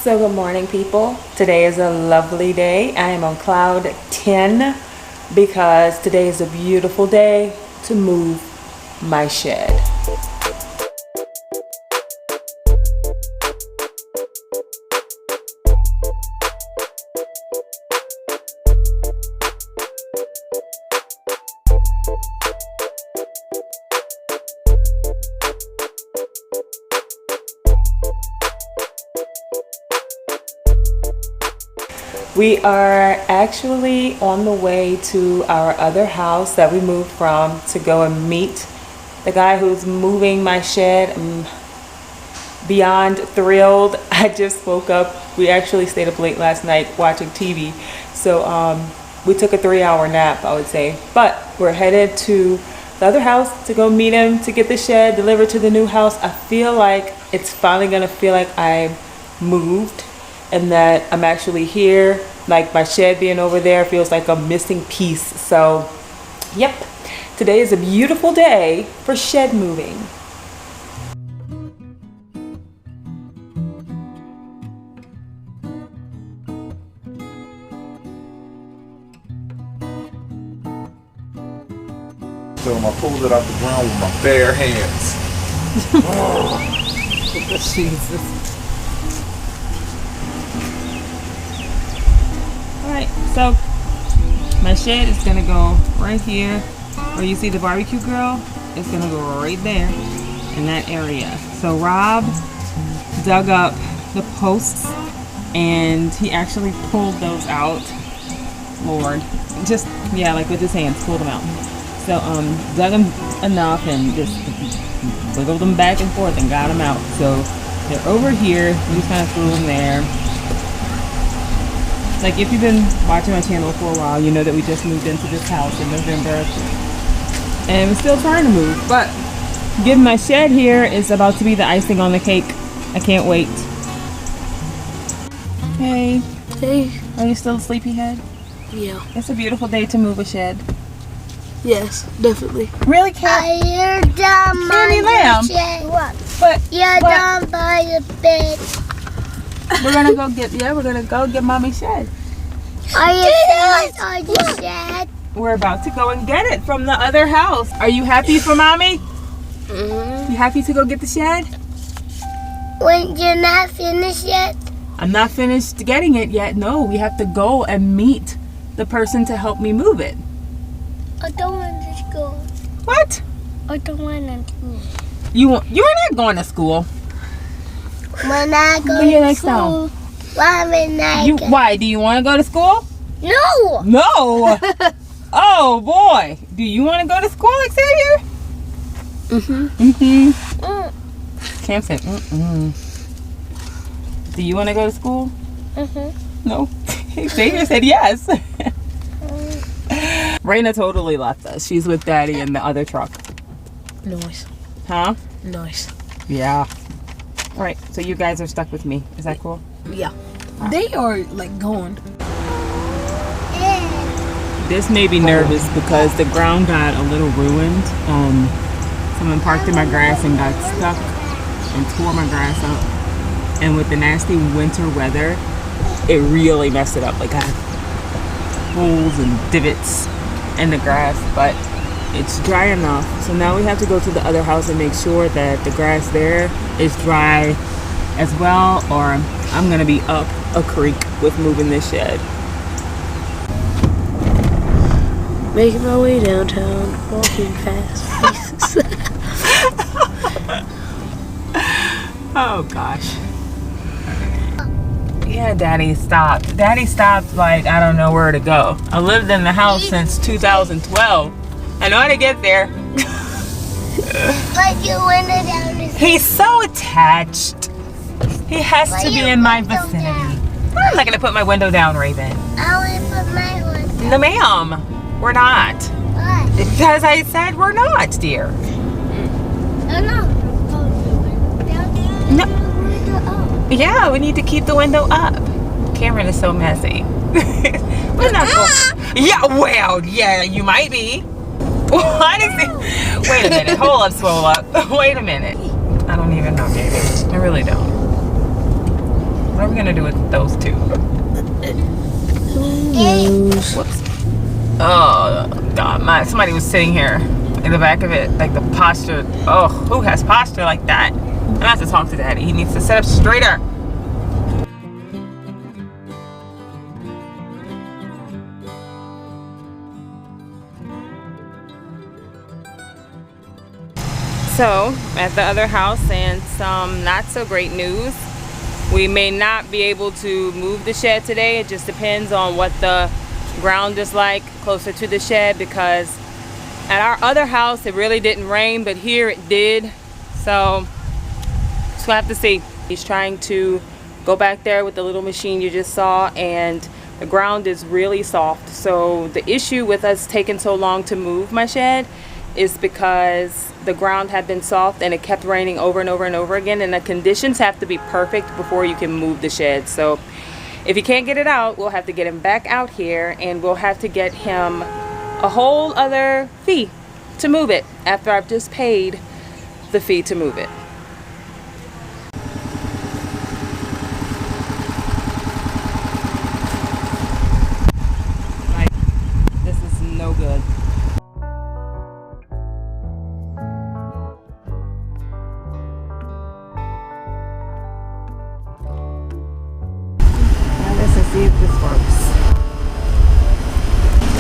So good morning, people. Today is a lovely day. I am on cloud 10 because today is a beautiful day to move my shed. We are actually on the way to our other house that we moved from to go and meet the guy who's moving my shed. I'm beyond thrilled. I just woke up. We actually stayed up late last night watching TV. So we took a 3-hour nap, I would say. But we're headed to the other house to go meet him, to get the shed delivered to the new house. I feel like it's finally gonna feel like I moved and that I'm actually here. Like my shed being over there feels like a missing piece. So, yep, today is a beautiful day for shed moving. So I pulled it out the ground with my bare hands. Jesus. Alright, so my shed is gonna go right here where you see the barbecue grill. It's gonna go right there in that area. So Rob dug up the posts and he actually pulled those out. Lord, just, yeah, like with his hands, pulled them out. So dug them enough and just wiggled them back and forth and got them out. So they're over here. We just kind of threw them there. Like if you've been watching my channel for a while, you know that we just moved into this house in November and we're still trying to move, but getting my shed here is about to be the icing on the cake. I can't wait. Hey. Hey. Are you still a sleepyhead? Yeah. It's a beautiful day to move a shed. Yes, definitely. Really, Cat? You're down Candy by lamb. the shed. What? But You're down by the bed. we're gonna go get Mommy's shed. Are you finished on the shed? We're about to go and get it from the other house. Are you happy for Mommy? You happy to go get the shed? When you're not finished yet? I'm not finished getting it yet. No, we have to go and meet the person to help me move it. I don't want to school. What? I don't want to school. You're not going to school. When I go See you to next school, why when I go? Why? Do you want to go to school? No! No. Oh boy. Do you want to go to school, Xavier? Cam said, Do you want to go to school? No. Xavier said yes. Raina totally left us. She's with Daddy in the other truck. Nice. Huh? Nice. Yeah. All right. So you guys are stuck with me. Is that cool? Yeah. They are like going. This made me nervous because the ground got a little ruined. Someone parked in my grass and got stuck and tore my grass up. And with the nasty winter weather, it really messed it up. Like I had holes and divots in the grass, but it's dry enough. So now we have to go to the other house and make sure that the grass there is dry as well, or I'm gonna be up a creek with moving this shed. Making my way downtown, walking fast. Oh gosh. Yeah, Daddy stopped. Daddy stopped like I don't know where to go. I lived in the house since 2012. I know how to get there. But you went down the He's so attached. He has to be in my vicinity. I'm not gonna put my window down, Raven. I want to put my one. No, ma'am. We're not. Why? Because I said we're not, dear. Oh, no. No. Up. Yeah, we need to keep the window up. Cameron is so messy. We're not going. Yeah, well, yeah, you might be. Why does he? Wait a minute. Hold up, swole up. Wait a minute. I don't even know, baby. I really don't. What are we gonna do with those two? Who knows? Whoops. Oh God, somebody was sitting here in the back of it, like the posture. Oh, who has posture like that? I'm gonna have to talk to Daddy. He needs to sit up straighter. So, at the other house, and some not so great news. We may not be able to move the shed today. It just depends on what the ground is like closer to the shed, because at our other house it really didn't rain, but here it did. So, just gonna have to see. He's trying to go back there with the little machine you just saw, and the ground is really soft. So the issue with us taking so long to move my shed is because the ground had been soft and it kept raining over and over and over again, and the conditions have to be perfect before you can move the shed. So if you can't get it out, we'll have to get him back out here, and we'll have to get him a whole other fee to move it after I've just paid the fee to move it. Like, this is no good. See if this works.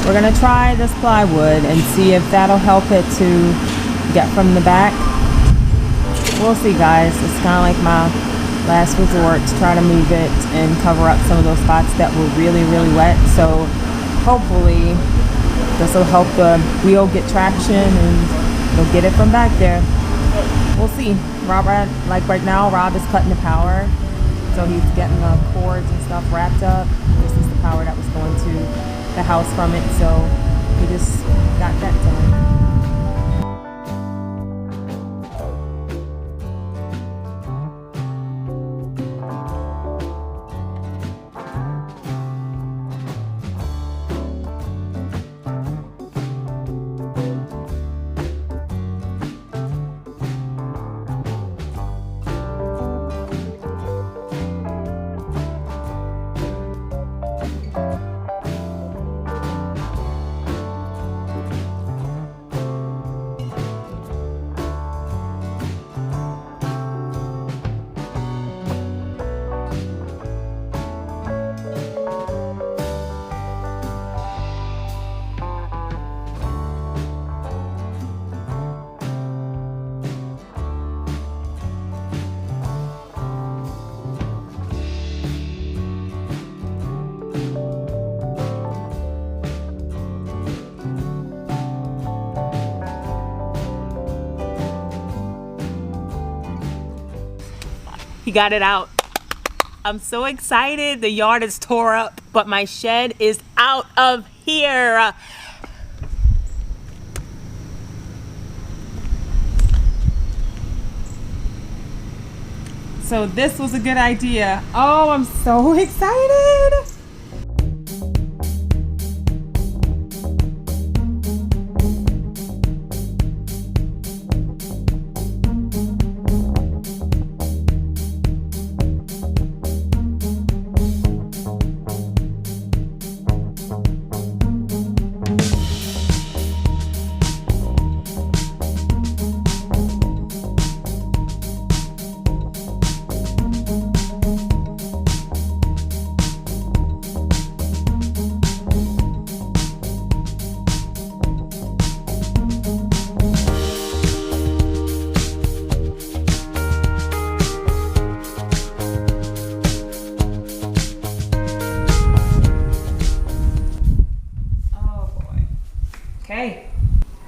We're gonna try this plywood and see if that'll help it to get from the back. We'll see, guys. It's kind of like my last resort to try to move it and cover up some of those spots that were really wet. So hopefully this will help the wheel get traction and it'll get it from back there. We'll see. Rob, like right now, Rob is cutting the power. So he's getting the cords and stuff wrapped up. This is the power that was going to the house from it. So he just got that done. He got it out. I'm so excited. The yard is tore up, but my shed is out of here. So this was a good idea. Oh, I'm so excited.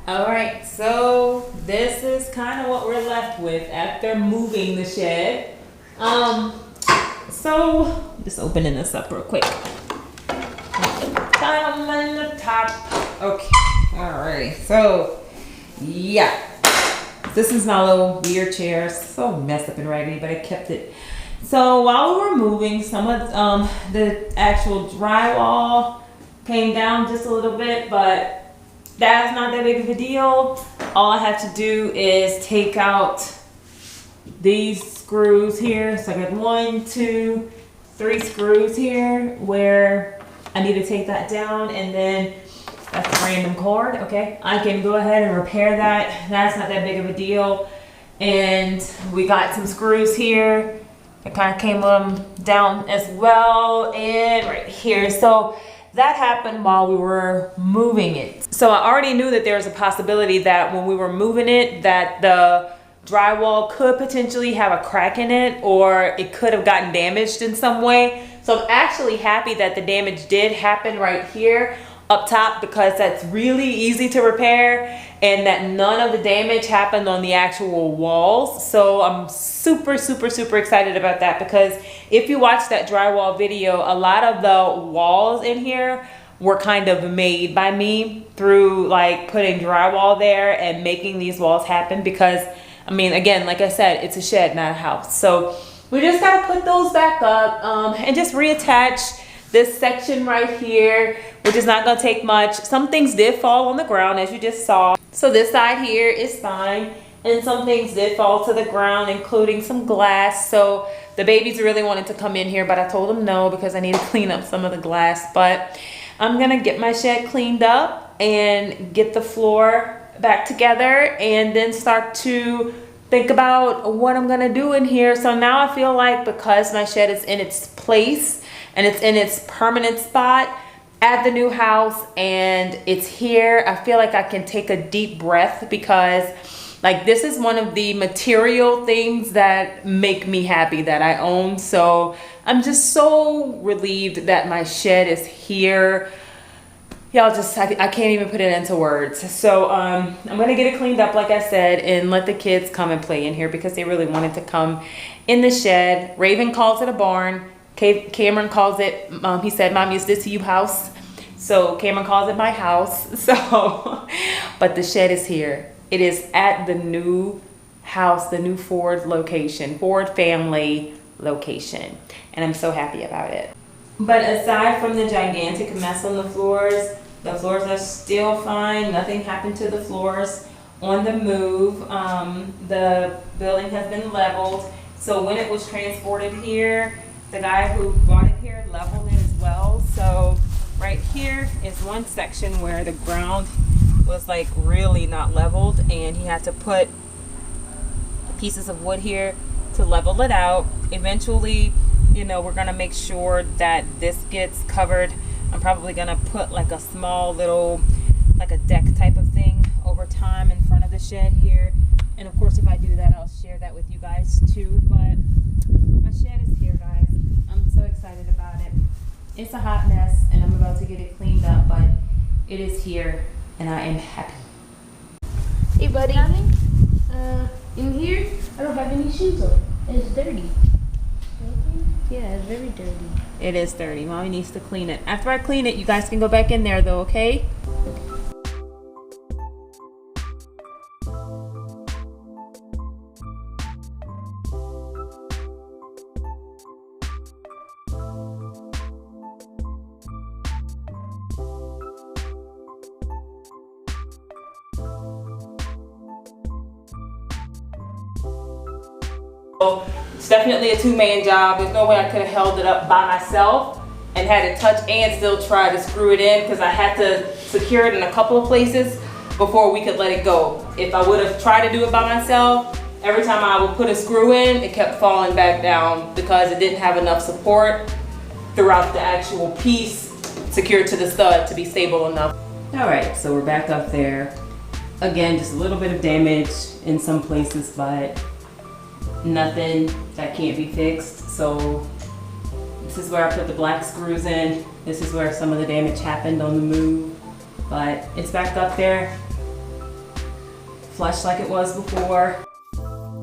All right, so this is kind of what we're left with after moving the shed. So just opening this up real quick. Thumb on the top. Okay, all right. So yeah, this is my little weird chair. So messed up and raggedy, but I kept it. So while we were moving, some of the actual drywall came down just a little bit, but that's not that big of a deal. All I have to do is take out these screws here. So I got 1, 2, 3 screws here where I need to take that down, and then that's a random cord. Okay, I can go ahead and repair that. That's not that big of a deal. And we got some screws here. It kind of came down as well, and right here. So that happened while we were moving it. So I already knew that there was a possibility that when we were moving it, that the drywall could potentially have a crack in it, or it could have gotten damaged in some way. So I'm actually happy that the damage did happen right here up top, because that's really easy to repair, and that none of the damage happened on the actual walls. So I'm super excited about that, because if you watch that drywall video, a lot of the walls in here were kind of made by me through like putting drywall there and making these walls happen. Because I mean, again, like I said, it's a shed, not a house. So we just gotta put those back up and just reattach this section right here, which is not gonna take much. Some things did fall on the ground, as you just saw. So this side here is fine, and some things did fall to the ground, including some glass. So the babies really wanted to come in here, but I told them no, because I need to clean up some of the glass. But I'm gonna get my shed cleaned up and get the floor back together, and then start to think about what I'm gonna do in here. So now I feel like, because my shed is in its place and it's in its permanent spot at the new house and it's here, I feel like I can take a deep breath, because like this is one of the material things that make me happy that I own. So I'm just so relieved that my shed is here. Y'all, just I can't even put it into words. So I'm gonna get it cleaned up, like I said, and let the kids come and play in here, because they really wanted to come in the shed. Raven calls it a barn. Cameron calls it, he said, Mom, is this you house? So Cameron calls it my house. So, but the shed is here. It is at the new house, the new Ford location, Ford family location. And I'm so happy about it. But aside from the gigantic mess on the floors are still fine. Nothing happened to the floors on the move. The building has been leveled. So when it was transported here, the guy who brought it here leveled it as well. So right here is one section where the ground was like really not leveled, and he had to put pieces of wood here to level it out. Eventually, you know, we're gonna make sure that this gets covered. I'm probably gonna put like a small little, like a deck type of thing over time in front of the shed here. And of course, if I do that, I'll share that with you guys too. But my shed is here, guys. I'm so excited about it. It's a hot mess, and I'm about to get it cleaned up, but it is here, and I am happy. Hey, buddy. In here, I don't have any shoes on. It's dirty. Yeah, it's very dirty. It is dirty. Mommy needs to clean it. After I clean it, you guys can go back in there though, okay? It's definitely a two-man job. There's no way I could have held it up by myself and had it touch and still try to screw it in, because I had to secure it in a couple of places before we could let it go. If I would have tried to do it by myself, every time I would put a screw in, it kept falling back down because it didn't have enough support throughout the actual piece secured to the stud to be stable enough. All right, so we're back up there. Again, just a little bit of damage in some places, but nothing that can't be fixed. So this is where I put the black screws in. This is where some of the damage happened on the move, but it's back up there, flush like it was before.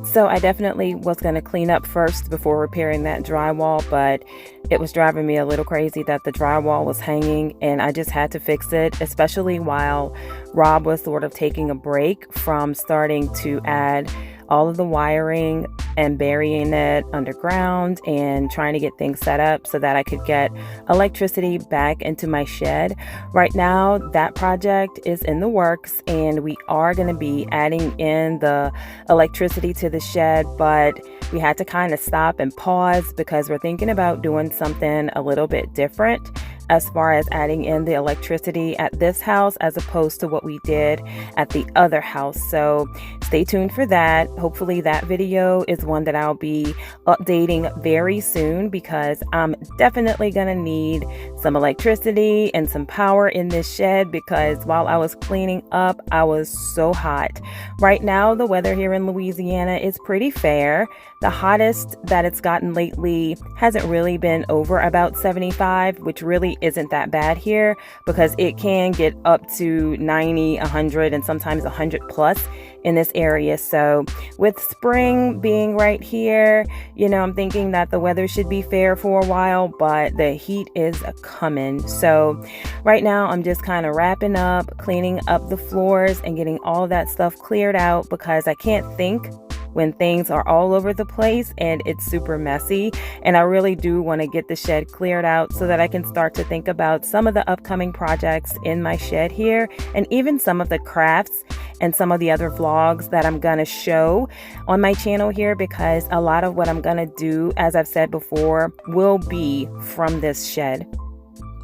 So I definitely was going to clean up first before repairing that drywall, but it was driving me a little crazy that the drywall was hanging, and I just had to fix it, especially while Rob was sort of taking a break from starting to add all of the wiring and burying it underground and trying to get things set up so that I could get electricity back into my shed. Right now, that project is in the works, and we are going to be adding in the electricity to the shed, but we had to kind of stop and pause because we're thinking about doing something a little bit different as far as adding in the electricity at this house as opposed to what we did at the other house. So stay tuned for that. Hopefully that video is one that I'll be updating very soon, because I'm definitely gonna need some electricity and some power in this shed, because while I was cleaning up, I was so hot. Right now, the weather here in Louisiana is pretty fair. The hottest that it's gotten lately hasn't really been over about 75, which really isn't that bad here, because it can get up to 90, 100, and sometimes 100 plus in this area. So with spring being right here, you know, I'm thinking that the weather should be fair for a while, but the heat is coming. So right now I'm just kind of wrapping up, cleaning up the floors and getting all that stuff cleared out, because I can't think when things are all over the place and it's super messy. And I really do want to get the shed cleared out so that I can start to think about some of the upcoming projects in my shed here, and even some of the crafts and some of the other vlogs that I'm gonna show on my channel here, because a lot of what I'm gonna do, as I've said before, will be from this shed.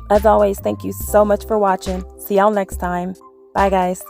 As always, thank you so much for watching. See y'all next time. Bye guys.